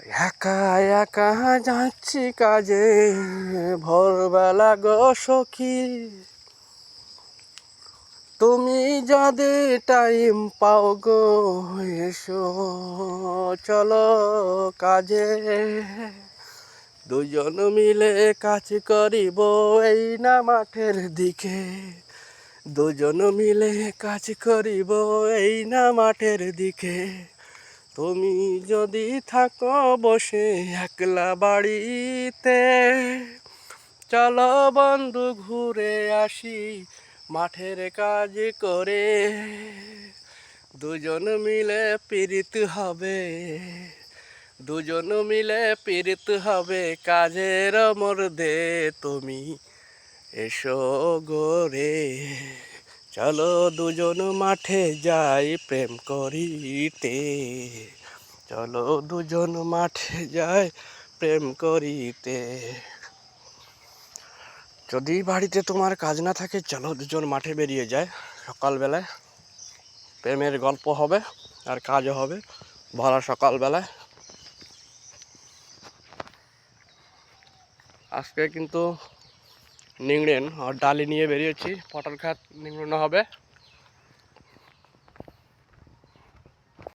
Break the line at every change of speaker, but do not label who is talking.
একা একা যাচ্ছি কাজে ভোরবেলা গো সখী, তুমি যদি টাইম পাও গো এসো চলো কাজে। দুজন মিলে কাজ করিব এই না মাঠের দিকে, দুজন মিলে কাজ করিব এই না মাঠের দিকে। তুমি যদি থাকো বসে একলা বাড়িতে, চলো বন্ধু ঘুরে আসি মাঠের কাজ করে। দুজন মিলে পীড়িত হবে, দুজন মিলে পীড়িত হবে কাজের মধ্যে। তুমি এসো গোরে, চলো দুজন মাঠে যাই প্রেম করিতে, চলো দুজন মাঠে যাই প্রেম করিতে। যদি বাড়িতে তোমার কাজ না থাকে, চলো দুজন মাঠে বেরিয়ে যায় সকালবেলায়, প্রেমের গল্প হবে আর কাজও হবে ভরা সকালবেলায়। আজকে কিন্তু নিংড়েন আর ডালি নিয়ে বেরিয়েছি, পটল খাত নিংড়ানো হবে।